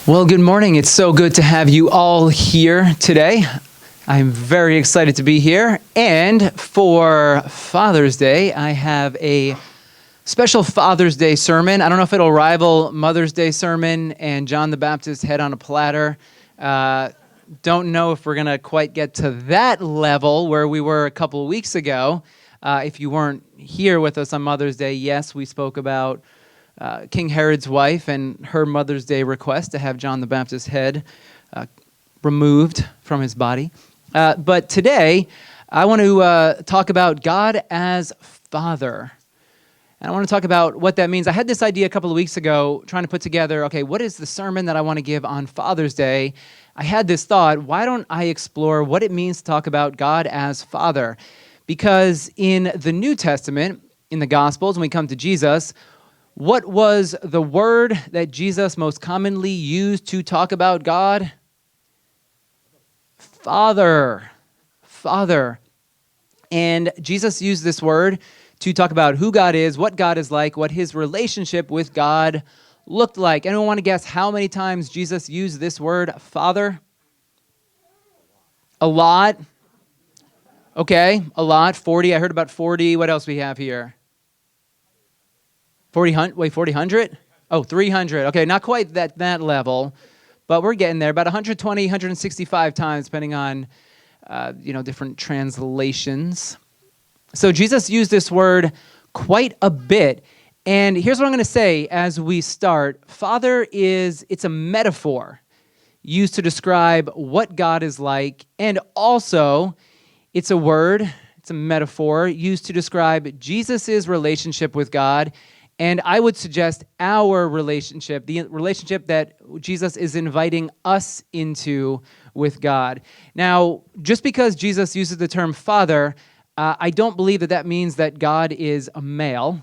Well, good morning. It's so good to have you all here today. I'm very excited to be here. And for Father's Day, I have a special Father's Day sermon. I don't know if it'll rival Mother's Day sermon and John the Baptist's head on a platter. Don't know if we're going to quite get to that level where we were a couple of weeks ago. If you weren't here with us on Mother's Day, yes, we spoke about King Herod's wife and her Mother's Day request to have John the Baptist's head removed from his body. But today, I want to talk about God as Father. And I want to talk about what that means. I had this idea a couple of weeks ago, trying to put together, okay, what is the sermon that I want to give on Father's Day? I had this thought, why don't I explore what it means to talk about God as Father? Because in the New Testament, in the Gospels, when we come to Jesus, what was the word that Jesus most commonly used to talk about God? Father. Father. And Jesus used this word to talk about who God is, what God is like, what his relationship with God looked like. Anyone want to guess how many times Jesus used this word, Father? A lot. Okay, a lot. 40. I heard about 40. What else we have here? 400? Oh, 300. Okay, not quite that level, but we're getting there. About 120, 165 times, depending on different translations. So Jesus used this word quite a bit. And here's what I'm going to say as we start. Father it's a metaphor used to describe what God is like. And also, it's a word, it's a metaphor used to describe Jesus' relationship with God. And I would suggest our relationship, the relationship that Jesus is inviting us into with God. Now, just because Jesus uses the term Father, I don't believe that means that God is a male.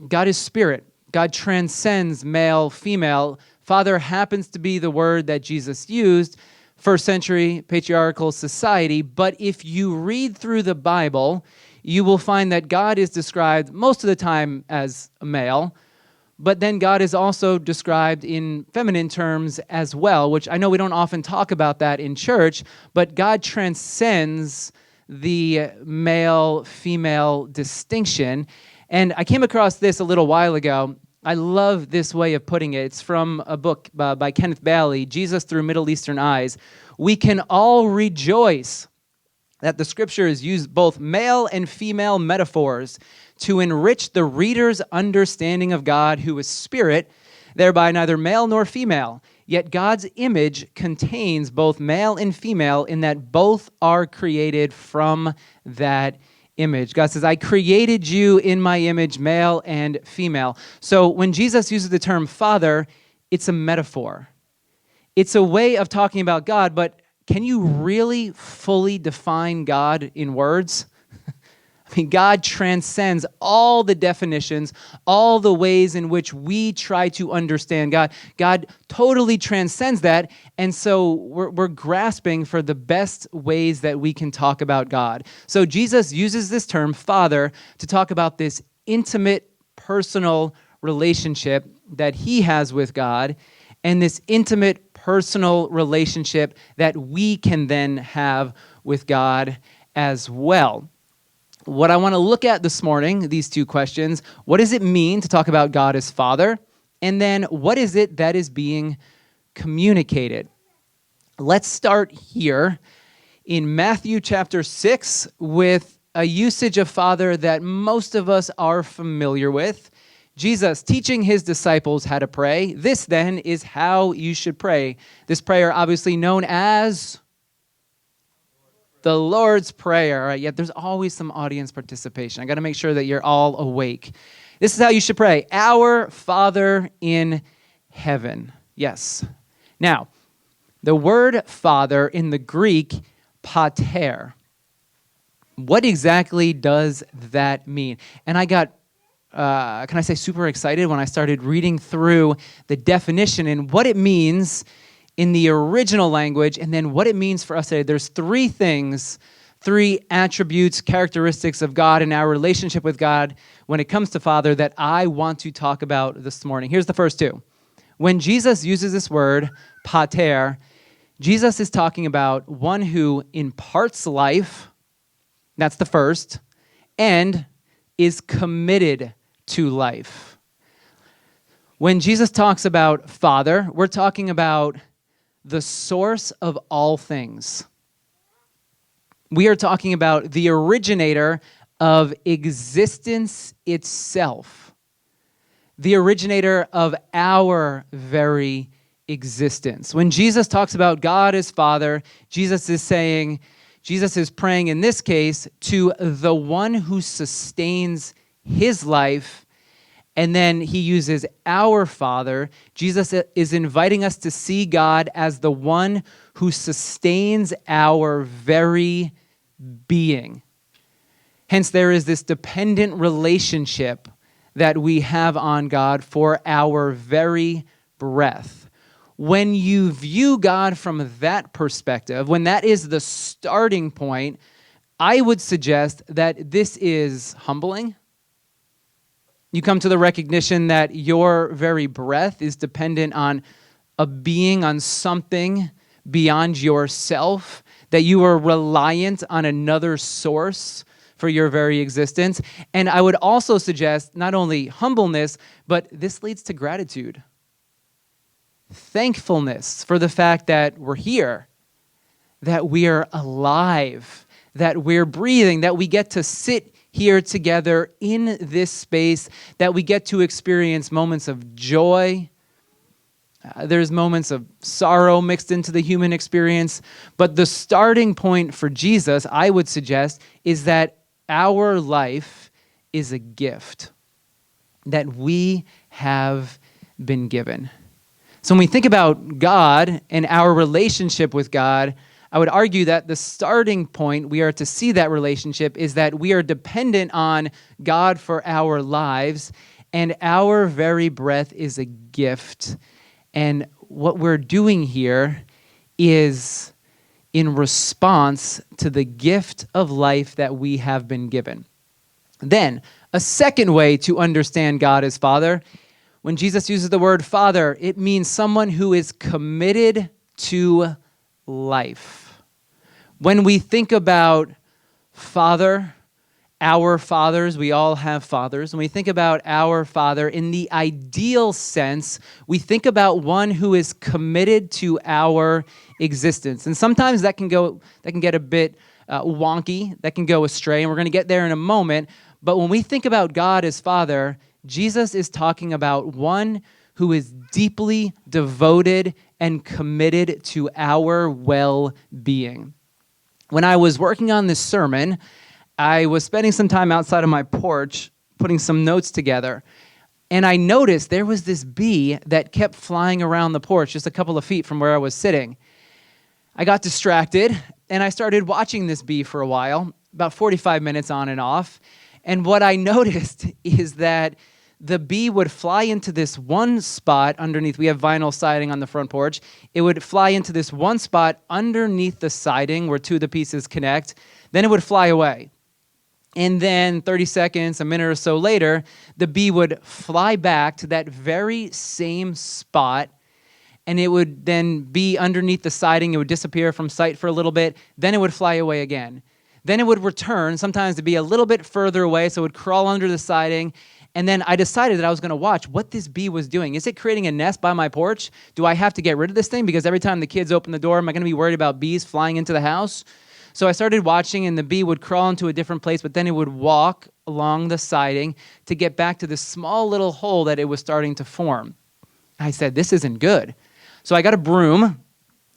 God is spirit. God transcends male, female. Father happens to be the word that Jesus used, first century patriarchal society. But if you read through the Bible, you will find that God is described most of the time as a male, but then God is also described in feminine terms as well, which I know we don't often talk about that in church, but God transcends the male-female distinction. And I came across this a little while ago. I love this way of putting it. It's from a book by Kenneth Bailey, Jesus Through Middle Eastern Eyes. We can all rejoice that the scriptures use both male and female metaphors to enrich the reader's understanding of God, who is spirit, thereby neither male nor female. Yet God's image contains both male and female in that both are created from that image. God says, I created you in my image, male and female. So when Jesus uses the term Father, it's a metaphor. It's a way of talking about God, but can you really fully define God in words? I mean, God transcends all the definitions, all the ways in which we try to understand God. God totally transcends that, and so we're grasping for the best ways that we can talk about God. So Jesus uses this term, Father, to talk about this intimate, personal relationship that he has with God, and this intimate, personal relationship that we can then have with God as well. What I want to look at this morning, these two questions, what does it mean to talk about God as Father? And then what is it that is being communicated? Let's start here in Matthew chapter 6 with a usage of Father that most of us are familiar with. Jesus teaching his disciples how to pray. This then is how you should pray. This prayer obviously known as the Lord's Prayer. All right, yet there's always some audience participation. I got to make sure that you're all awake. This is how you should pray. Our Father in heaven. Yes. Now, the word Father in the Greek, pater. What exactly does that mean? And I got can I say super excited when I started reading through the definition and what it means in the original language and then what it means for us today. There's three things, three attributes, characteristics of God and our relationship with God when it comes to Father that I want to talk about this morning. Here's the first two. When Jesus uses this word, pater, Jesus is talking about one who imparts life, that's the first, and is committed to life. When Jesus talks about Father, we're talking about the source of all things. We are talking about the originator of existence itself, the originator of our very existence. When Jesus talks about God as Father, Jesus is praying in this case to the one who sustains his life, and then he uses our Father. Jesus is inviting us to see God as the one who sustains our very being. Hence, there is this dependent relationship that we have on God for our very breath. When you view God from that perspective, when that is the starting point, I would suggest that this is humbling. You come to the recognition that your very breath is dependent on a being, on something beyond yourself, that you are reliant on another source for your very existence. And I would also suggest not only humbleness, but this leads to gratitude. Thankfulness for the fact that we're here, that we are alive, that we're breathing, that we get to sit here together in this space, that we get to experience moments of joy. There's moments of sorrow mixed into the human experience. But the starting point for Jesus, I would suggest, is that our life is a gift that we have been given. So when we think about God and our relationship with God, I would argue that the starting point we are to see that relationship is that we are dependent on God for our lives, and our very breath is a gift. And what we're doing here is in response to the gift of life that we have been given. Then, a second way to understand God as Father, when Jesus uses the word Father, it means someone who is committed to life. When we think about Father, our fathers, we all have fathers. When we think about our Father, in the ideal sense, we think about one who is committed to our existence. And sometimes that can get a bit wonky, that can go astray, and we're going to get there in a moment. But when we think about God as Father, Jesus is talking about one who is deeply devoted and committed to our well-being. When I was working on this sermon, I was spending some time outside of my porch, putting some notes together, and I noticed there was this bee that kept flying around the porch just a couple of feet from where I was sitting. I got distracted, and I started watching this bee for a while, about 45 minutes on and off, and what I noticed is that the bee would fly into this one spot underneath. We have vinyl siding on the front porch. It would fly into this one spot underneath the siding where two of the pieces connect. Then it would fly away. And then 30 seconds, a minute or so later, the bee would fly back to that very same spot, and it would then be underneath the siding. It would disappear from sight for a little bit. Then it would fly away again. Then it would return, sometimes to be a little bit further away, so it would crawl under the siding. And then I decided that I was going to watch what this bee was doing. Is it creating a nest by my porch? Do I have to get rid of this thing? Because every time the kids open the door, am I going to be worried about bees flying into the house? So I started watching, and the bee would crawl into a different place, but then it would walk along the siding to get back to this small little hole that it was starting to form. I said, this isn't good. So I got a broom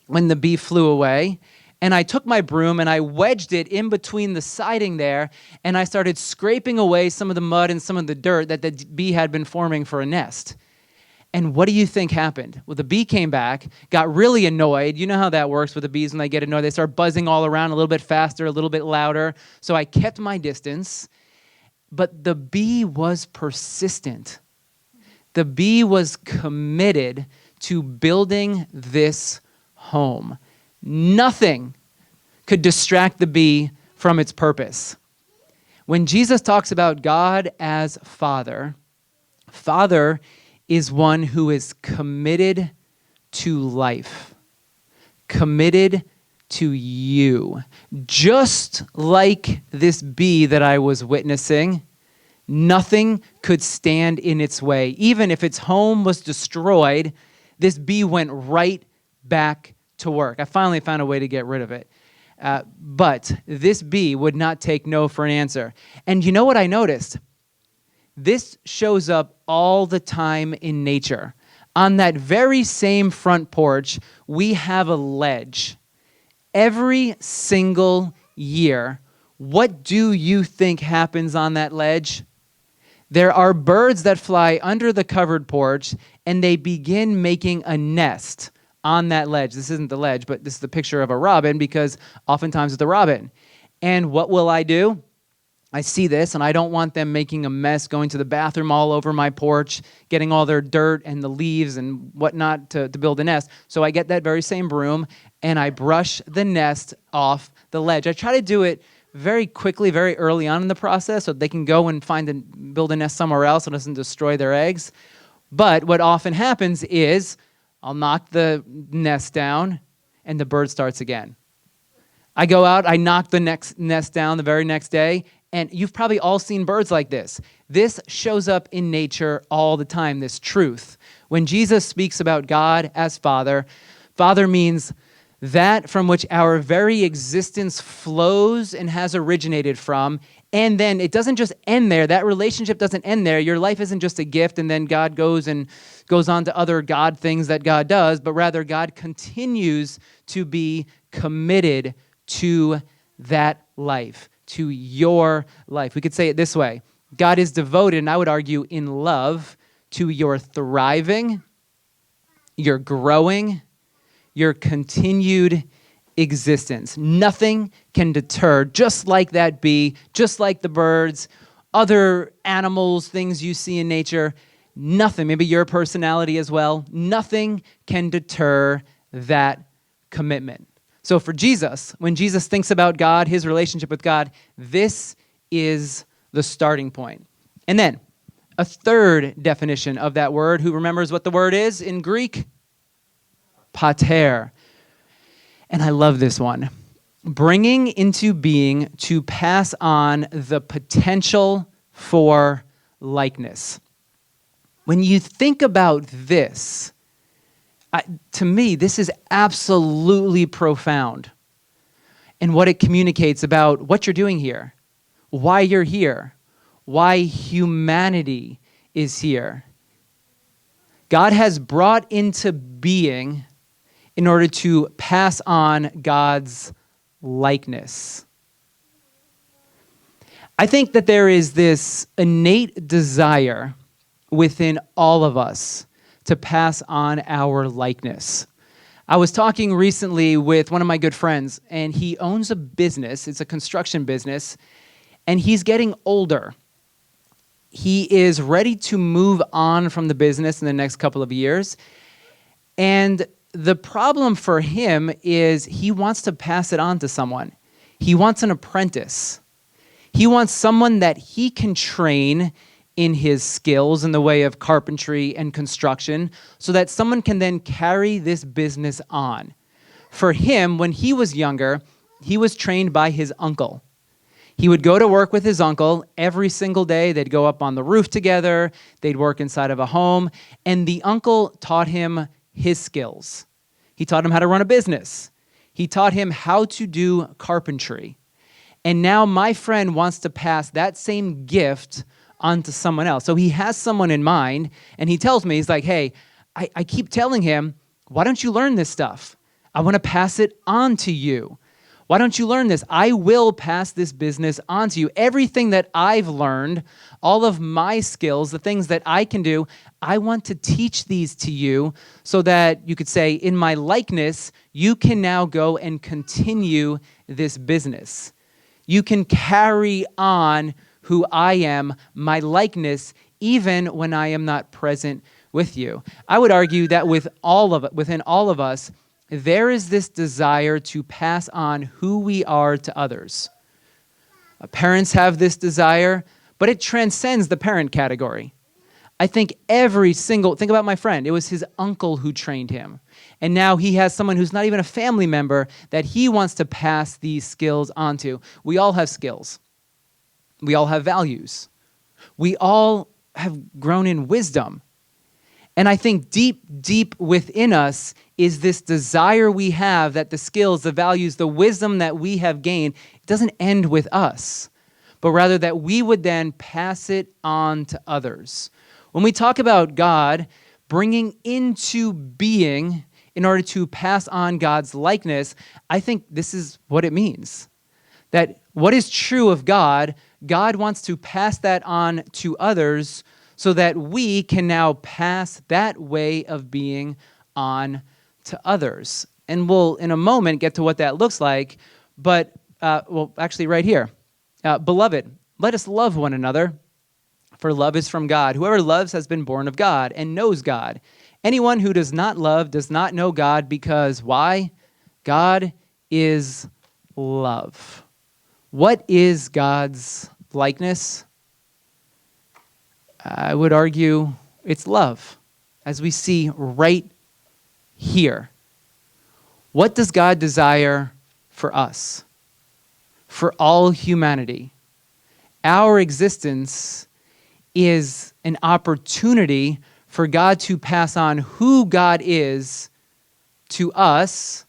when the bee flew away, and I took my broom and I wedged it in between the siding there, and I started scraping away some of the mud and some of the dirt that the bee had been forming for a nest. And what do you think happened? Well, the bee came back, got really annoyed. You know how that works with the bees when they get annoyed. They start buzzing all around a little bit faster, a little bit louder. So I kept my distance, but the bee was persistent. The bee was committed to building this home. Nothing could distract the bee from its purpose. When Jesus talks about God as Father, Father is one who is committed to life, committed to you. Just like this bee that I was witnessing, nothing could stand in its way. Even if its home was destroyed, this bee went right back to work. I finally found a way to get rid of it. But this bee would not take no for an answer. And you know what I noticed? This shows up all the time in nature. On that very same front porch, we have a ledge. Every single year, what do you think happens on that ledge? There are birds that fly under the covered porch, and they begin making a nest on that ledge. This isn't the ledge, but this is the picture of a robin, because oftentimes it's a robin. And what will I do? I see this, and I don't want them making a mess, going to the bathroom all over my porch, getting all their dirt and the leaves and whatnot to build a nest. So I get that very same broom, and I brush the nest off the ledge. I try to do it very quickly, very early on in the process, so they can go and build a nest somewhere else so it doesn't destroy their eggs. But what often happens is I'll knock the nest down, and the bird starts again. I go out, I knock the next nest down the very next day, and you've probably all seen birds like this. This shows up in nature all the time, this truth. When Jesus speaks about God as Father, Father means that from which our very existence flows and has originated from. And then it doesn't just end there. That relationship doesn't end there. Your life isn't just a gift and then God goes on to other God things that God does, but rather God continues to be committed to that life, to your life. We could say it this way. God is devoted, and I would argue in love, to your thriving, your growing, your continued existence. Nothing can deter, just like that bee, just like the birds, other animals, things you see in nature, nothing, maybe your personality as well, nothing can deter that commitment. So for Jesus, when Jesus thinks about God, his relationship with God, this is the starting point. And then a third definition of that word, who remembers what the word is in Greek? Pater. And I love this one. Bringing into being to pass on the potential for likeness. When you think about this, to me, this is absolutely profound in what it communicates about what you're doing here, why you're here, why humanity is here. God has brought into being in order to pass on God's likeness. I think that there is this innate desire within all of us to pass on our likeness. I was talking recently with one of my good friends, and he owns a business. It's a construction business, and he's getting older. He is ready to move on from the business in the next couple of years, and the problem for him is he wants to pass it on to someone. He wants an apprentice. He wants someone that he can train in his skills in the way of carpentry and construction so that someone can then carry this business on. For him, when he was younger, he was trained by his uncle. He would go to work with his uncle every single day. They'd go up on the roof together. They'd work inside of a home. And the uncle taught him his skills. He taught him how to run a business. He taught him how to do carpentry. And now my friend wants to pass that same gift onto someone else. So he has someone in mind, and he tells me, he's like, hey, I keep telling him, why don't you learn this stuff? I want to pass it on to you. Why don't you learn this? I will pass this business on to you. Everything that I've learned, all of my skills, the things that I can do, I want to teach these to you so that you could say, in my likeness, you can now go and continue this business. You can carry on who I am, my likeness, even when I am not present with you. I would argue that within all of us, there is this desire to pass on who we are to others. Parents have this desire, but it transcends the parent category. I think think about my friend. It was his uncle who trained him. And now he has someone who's not even a family member that he wants to pass these skills onto. We all have skills. We all have values. We all have grown in wisdom. And I think deep, deep within us is this desire we have that the skills, the values, the wisdom that we have gained, it doesn't end with us, but rather that we would then pass it on to others. When we talk about God bringing into being in order to pass on God's likeness, I think this is what it means. That what is true of God, God wants to pass that on to others so that we can now pass that way of being on to others. And we'll, in a moment, get to what that looks like. But, actually right here. Beloved, let us love one another, for love is from God. Whoever loves has been born of God and knows God. Anyone who does not love does not know God, because why? God is love. What is God's likeness? I would argue it's love, as we see right here. What does God desire for us? For all humanity? Our existence is an opportunity for God to pass on who God is to us.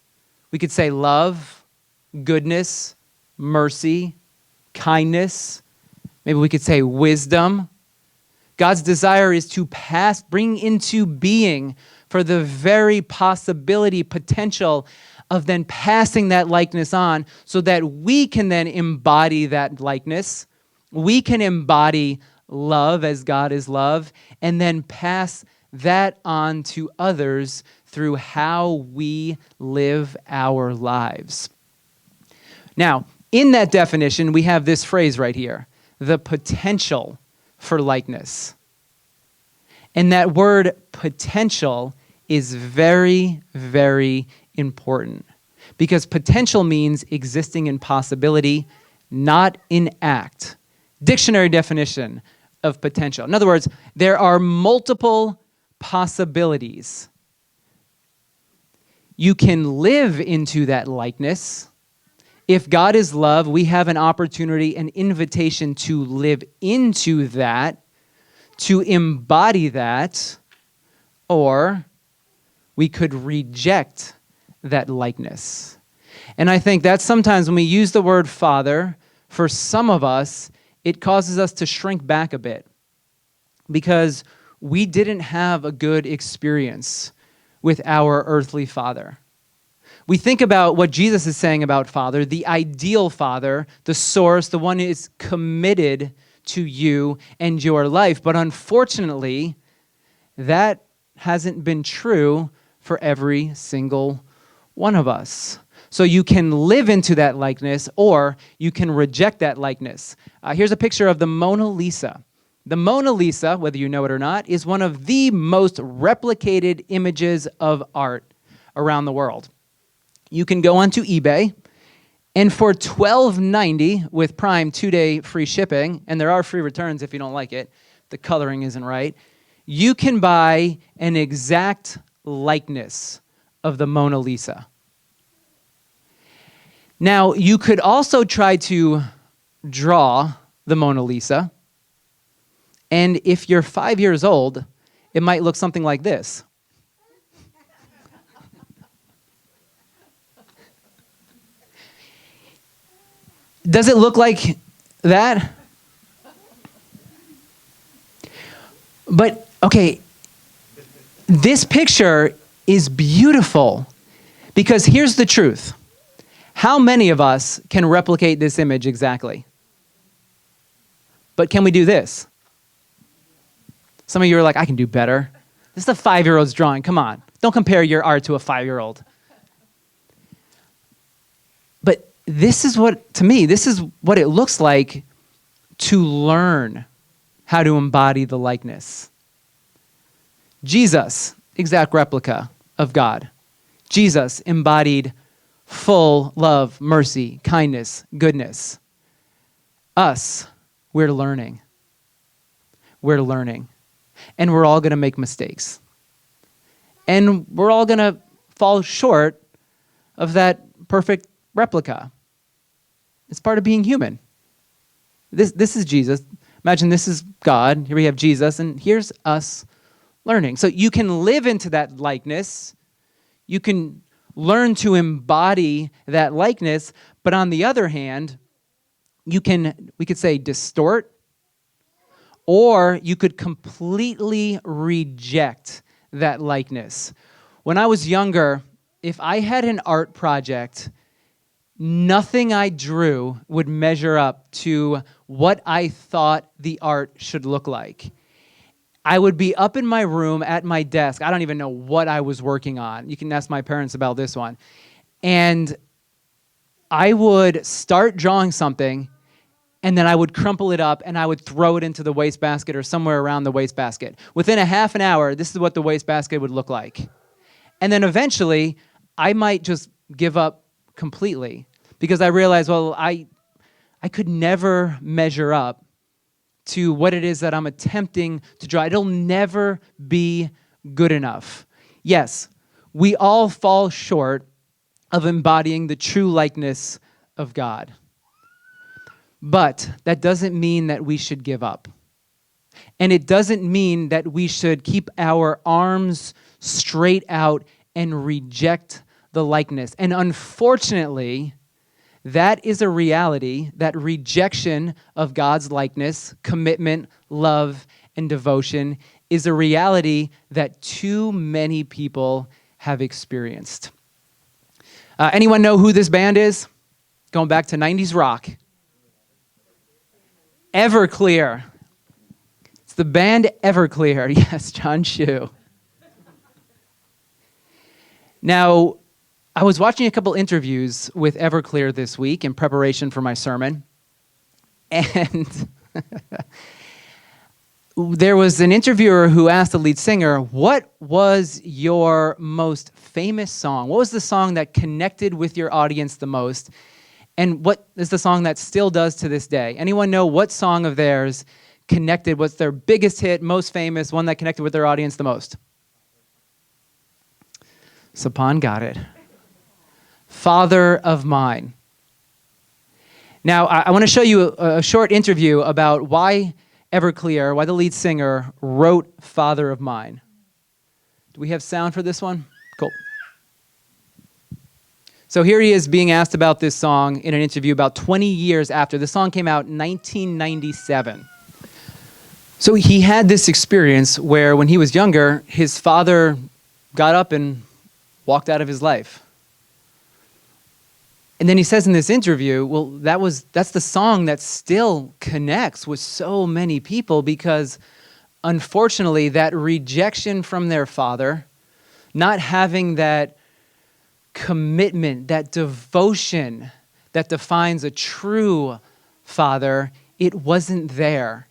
We could say love, goodness, mercy, kindness. Maybe we could say wisdom. God's desire is to bring into being for the very possibility, potential of then passing that likeness on so that we can then embody that likeness. We can embody love as God is love, and then pass that on to others through how we live our lives. Now, in that definition, we have this phrase right here, the potential for likeness. And that word potential is very, very important, because potential means existing in possibility, not in act. Dictionary definition of potential. In other words, there are multiple possibilities. You can live into that likeness. If God is love, we have an opportunity, an invitation to live into that, to embody that, or we could reject that likeness. And I think that sometimes when we use the word Father, for some of us, it causes us to shrink back a bit because we didn't have a good experience with our earthly father. We think about what Jesus is saying about Father, the ideal Father, the source, the one who is committed to you and your life. But unfortunately, that hasn't been true for every single one of us. So you can live into that likeness, or you can reject that likeness. Here's a picture of the Mona Lisa. The Mona Lisa, whether you know it or not, is one of the most replicated images of art around the world. You can go onto eBay, and for $12.90 with Prime 2-day free shipping, and there are free returns if you don't like it, the coloring isn't right, you can buy an exact likeness of the Mona Lisa. Now, you could also try to draw the Mona Lisa, and if you're 5 years old, it might look something like this. Does it look like that? But, okay, this picture is beautiful because here's the truth. How many of us can replicate this image exactly? But can we do this? Some of you are like, I can do better. This is a 5-year-old's drawing. Come on. Don't compare your art to a 5-year-old. But this is what it looks like to learn how to embody the likeness. Jesus, exact replica of God. Jesus embodied full love, mercy, kindness, goodness. Us, we're learning. We're learning. And we're all going to make mistakes. And we're all going to fall short of that perfect replica. It's part of being human. This is Jesus. Imagine this is God. Here we have Jesus, and here's us learning. So you can live into that likeness. You can learn to embody that likeness, but on the other hand, we could say distort, or you could completely reject that likeness. When I was younger, if I had an art project, nothing I drew would measure up to what I thought the art should look like. I would be up in my room at my desk. I don't even know what I was working on. You can ask my parents about this one. And I would start drawing something, and then I would crumple it up, and I would throw it into the wastebasket or somewhere around the wastebasket. Within a half an hour, this is what the wastebasket would look like. And then eventually, I might just give up completely because I realized, well, I could never measure up to what it is that I'm attempting to draw. It'll never be good enough. Yes, we all fall short of embodying the true likeness of God. But that doesn't mean that we should give up. And it doesn't mean that we should keep our arms straight out and reject the likeness. And unfortunately, that is a reality, that rejection of God's likeness, commitment, love, and devotion is a reality that too many people have experienced. Anyone know who this band is? Going back to 90s rock. Everclear. It's the band Everclear. Yes, John Shue. Now, I was watching a couple interviews with Everclear this week in preparation for my sermon. And there was an interviewer who asked the lead singer, what was your most famous song? What was the song that connected with your audience the most? And what is the song that still does to this day? Anyone know what song of theirs connected? What's their biggest hit, most famous, one that connected with their audience the most? Sapan got it. Father of Mine. Now, I want to show you a short interview about why Everclear, why the lead singer wrote Father of Mine. Do we have sound for this one? Cool. So here he is being asked about this song in an interview about 20 years after. The song came out in 1997. So he had this experience where when he was younger, his father got up and walked out of his life. And then he says in this interview, well, that's the song that still connects with so many people because unfortunately that rejection from their father, not having that commitment, that devotion that defines a true father, it wasn't there.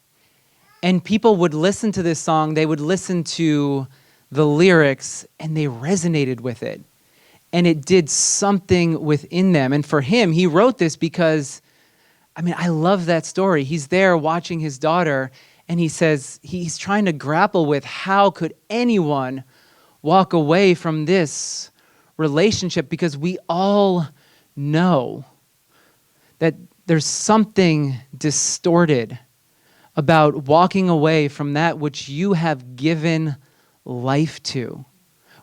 And people would listen to this song, they would listen to the lyrics, and they resonated with it. And it did something within them. And for him, he wrote this because, I love that story. He's there watching his daughter, and he says he's trying to grapple with how could anyone walk away from this relationship, because we all know that there's something distorted about walking away from that which you have given life to,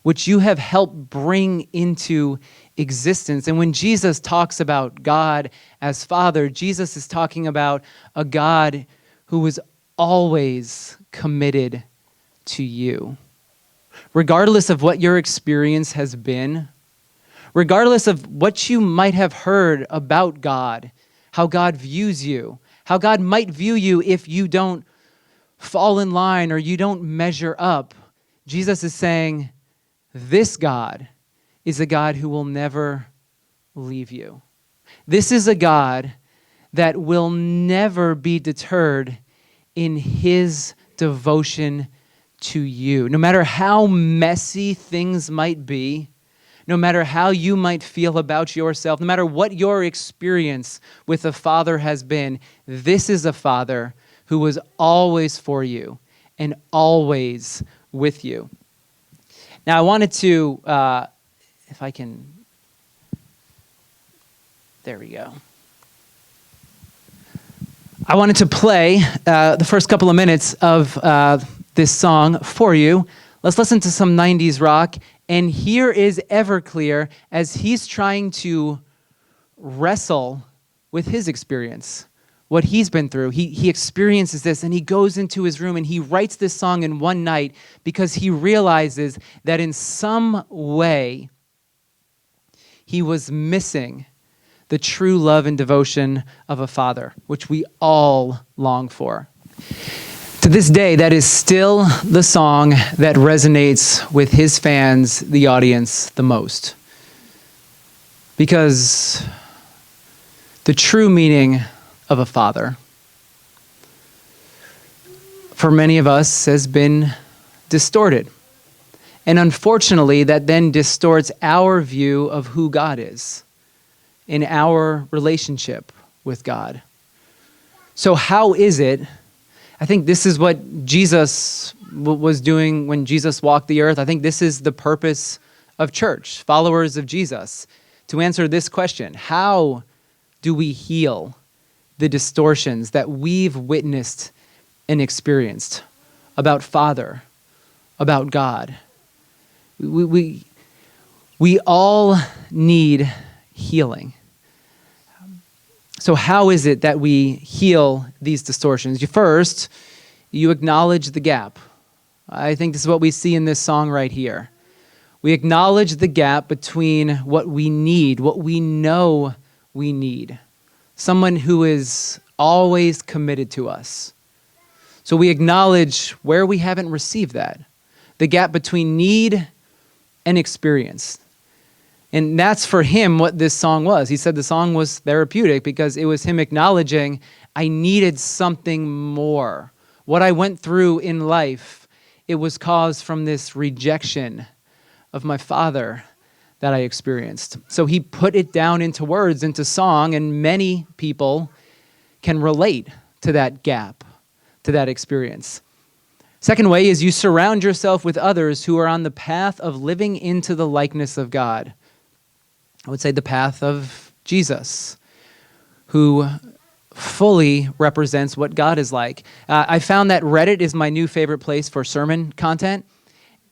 which you have helped bring into existence. And when Jesus talks about God as Father, Jesus is talking about a God who is always committed to you. Regardless of what your experience has been, regardless of what you might have heard about God, how God views you, how God might view you if you don't fall in line or you don't measure up, Jesus is saying, this God is a God who will never leave you. This is a God that will never be deterred in his devotion to you. No matter how messy things might be, no matter how you might feel about yourself, no matter what your experience with a father has been, this is a father who was always for you and always with you. Now, I wanted to, if I can, there we go. I wanted to play the first couple of minutes of this song for you. Let's listen to some 90s rock. And here is Everclear as he's trying to wrestle with his experience, what he's been through. He experiences this, and he goes into his room and he writes this song in one night because he realizes that in some way he was missing the true love and devotion of a father, which we all long for. To this day, that is still the song that resonates with his fans, the audience, the most. Because the true meaning of a father, for many of us, has been distorted. And unfortunately, that then distorts our view of who God is in our relationship with God. So how is it? I think this is what Jesus was doing when Jesus walked the earth. I think this is the purpose of church, followers of Jesus, to answer this question: how do we heal the distortions that we've witnessed and experienced about Father, about God? We all need healing. So how is it that we heal these distortions? First, you acknowledge the gap. I think this is what we see in this song right here. We acknowledge the gap between what we need, what we know we need. Someone who is always committed to us. So we acknowledge where we haven't received that. The gap between need and experience. And that's for him what this song was. He said the song was therapeutic because it was him acknowledging I needed something more. What I went through in life, it was caused from this rejection of my father that I experienced. So he put it down into words, into song, and many people can relate to that gap, to that experience. Second way is you surround yourself with others who are on the path of living into the likeness of God. I would say the path of Jesus, who fully represents what God is like. I found that Reddit is my new favorite place for sermon content.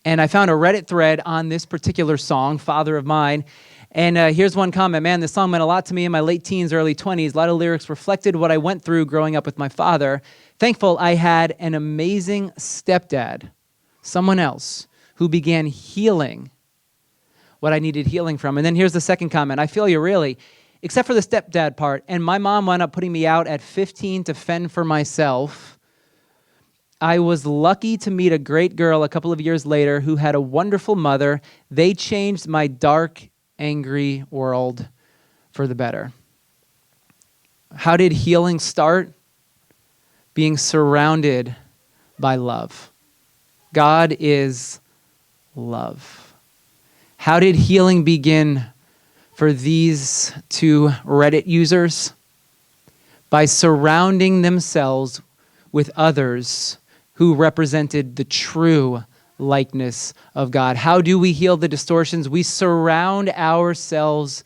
And I found a Reddit thread on this particular song, Father of Mine. And here's one comment: man, this song meant a lot to me in my late teens, early 20s. A lot of lyrics reflected what I went through growing up with my father. Thankful I had an amazing stepdad, someone else, who began healing what I needed healing from. And then here's the second comment: I feel you really, except for the stepdad part. And my mom wound up putting me out at 15 to fend for myself. I was lucky to meet a great girl a couple of years later who had a wonderful mother. They changed my dark, angry world for the better. How did healing start? Being surrounded by love. God is love. How did healing begin for these two Reddit users? By surrounding themselves with others who represented the true likeness of God. How do we heal the distortions? We surround ourselves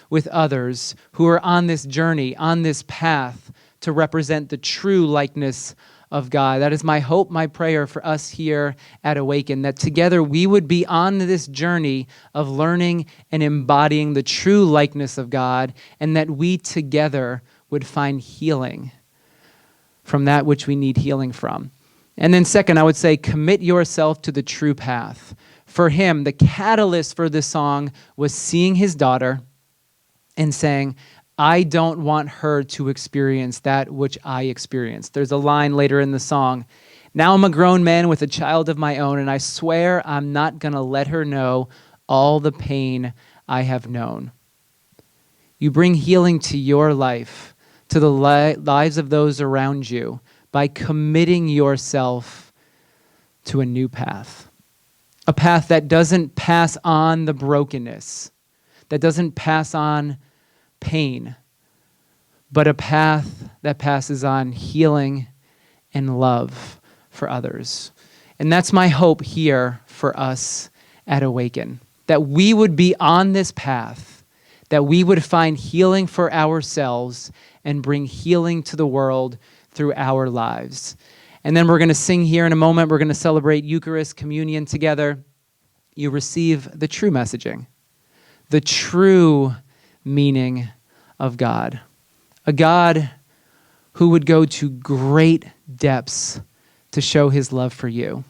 with others who are on this journey, on this path to represent the true likeness of God. That is my hope, my prayer for us here at Awaken, that together we would be on this journey of learning and embodying the true likeness of God, and that we together would find healing from that which we need healing from. And then second, I would say, commit yourself to the true path. For him, the catalyst for this song was seeing his daughter and saying, I don't want her to experience that which I experienced. There's a line later in the song: now I'm a grown man with a child of my own, and I swear I'm not going to let her know all the pain I have known. You bring healing to your life, to the lives of those around you, by committing yourself to a new path. A path that doesn't pass on the brokenness, that doesn't pass on pain, but a path that passes on healing and love for others. And that's my hope here for us at Awaken, that we would be on this path, that we would find healing for ourselves and bring healing to the world through our lives. And then we're going to sing here in a moment. We're going to celebrate Eucharist, communion together. You receive the true messaging, the true meaning of God, a God who would go to great depths to show his love for you,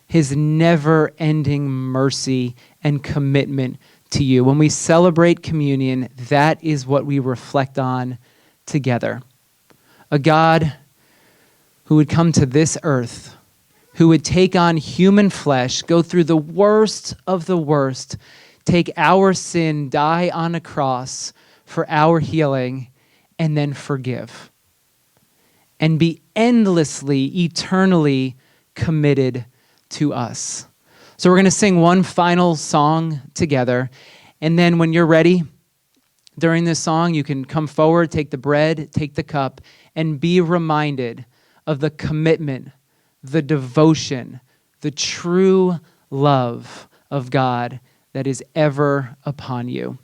his never-ending mercy and commitment to you. When we celebrate communion, that is what we reflect on together. A God who would come to this earth, who would take on human flesh, go through the worst of the worst, take our sin, die on a cross for our healing, and then forgive. And be endlessly, eternally committed to us. So we're going to sing one final song together. And then when you're ready, during this song, you can come forward, take the bread, take the cup, and be reminded of the commitment, the devotion, the true love of God that is ever upon you.